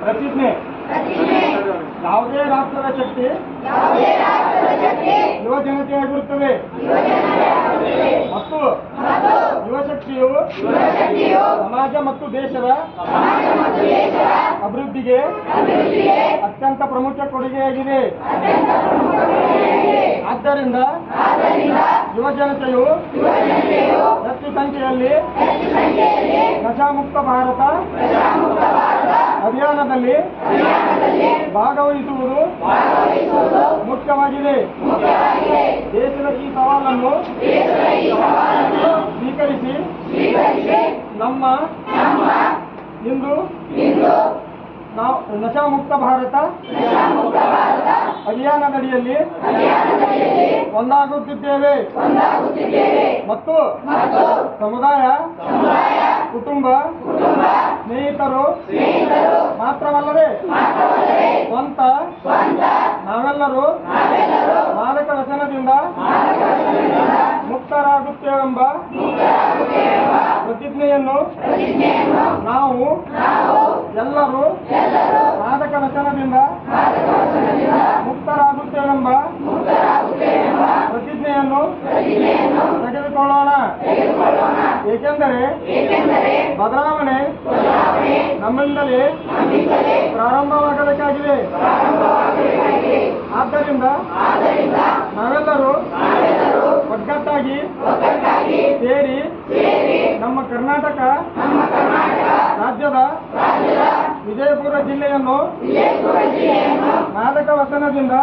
ಪ್ರತಿಜ್ಞೆ ಯಾವುದೇ ರಾಷ್ಟ್ರದ ಶಕ್ತಿ ಯುವ ಜನತೆಯಾಗಿರುತ್ತದೆ ಮತ್ತು ಯುವಶಕ್ತಿಯು ಸಮಾಜ ಮತ್ತು ದೇಶದ ಅಭಿವೃದ್ಧಿಗೆ ಅತ್ಯಂತ ಪ್ರಮುಖ ಕೊಡುಗೆಯಾಗಿದೆ. ಆದ್ದರಿಂದ ಯುವ ಜನತೆಯು ಹೆಚ್ಚು ಸಂಖ್ಯೆಯಲ್ಲಿ ನಶಾಮುಕ್ತ ಭಾರತ ಅಭಿಯಾನದಲ್ಲಿ ಭಾಗವಹಿಸುವುದು ಮುಖ್ಯವಾಗಿದೆ. ದೇಶದ ಈ ಸವಾಲನ್ನು ಸ್ವೀಕರಿಸಿ ನಮ್ಮ ಇಂದು ನಾವು ನಶಾಮುಕ್ತ ಭಾರತ ಅಭಿಯಾನದಡಿಯಲ್ಲಿ ಒಂದಾಗುತ್ತಿದ್ದೇವೆ ಮತ್ತು ಸಮುದಾಯ, ಕುಟುಂಬ, ಸ್ನೇಹಿತರು ಮಾತ್ರವಲ್ಲದೆ ಸ್ವಂತ ನಾವೆಲ್ಲರೂ ಮಾದಕ ವ್ಯಸನದಿಂದ ಮುಕ್ತರಾಗುತ್ತೇವೆಂಬ ಪ್ರತಿಜ್ಞೆಯನ್ನು ನಾವು ಎಲ್ಲರೂ ಮಾದಕ ವ್ಯಸನದಿಂದ ಮುಕ್ತರಾಗುತ್ತೇವೆಂಬ ಪ್ರತಿಜ್ಞೆಯನ್ನು ತೆಗೆದುಕೊಳ್ಳೋಣ. ಏಕೆಂದರೆ ಬದಲಾವಣೆ ನಮ್ಮಿಂದಲೇ ಪ್ರಾರಂಭವಾಗಬೇಕಾಗಿದೆ. ಆದ್ದರಿಂದ ನಾವೆಲ್ಲರೂ ಒಗ್ಗಟ್ಟಾಗಿ ಸೇರಿ ನಮ್ಮ ಕರ್ನಾಟಕ ರಾಜ್ಯದ ವಿಜಯಪುರ ಜಿಲ್ಲೆಯನ್ನು ಮಾದಕ ವ್ಯಸನದಿಂದ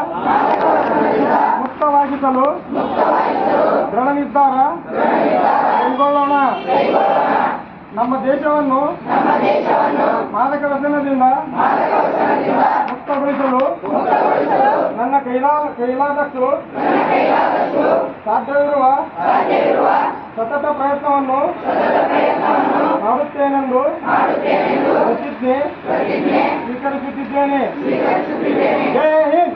ಮುಕ್ತವಾಗಿಸಲು ದೃಢ ನಿರ್ಧಾರ ಕೈಗೊಳ್ಳೋಣ. ನಮ್ಮ ದೇಶವನ್ನು ಮಾದಕ ವ್ಯಸನದಿಂದ ಮುಕ್ತಗೊಳಿಸಲು ನನ್ನ ಕೈಲಾದಷ್ಟು ಸಾಧ್ಯವಿರುವ ಸತತ ಪ್ರಯತ್ನವನ್ನು ಮಾಡುತ್ತೇನೆಂದು ಪ್ರತಿಜ್ಞೆ ಸ್ವೀಕರಿಸುತ್ತಿದ್ದೇನೆ. ಜೈ ಹಿಂದ್.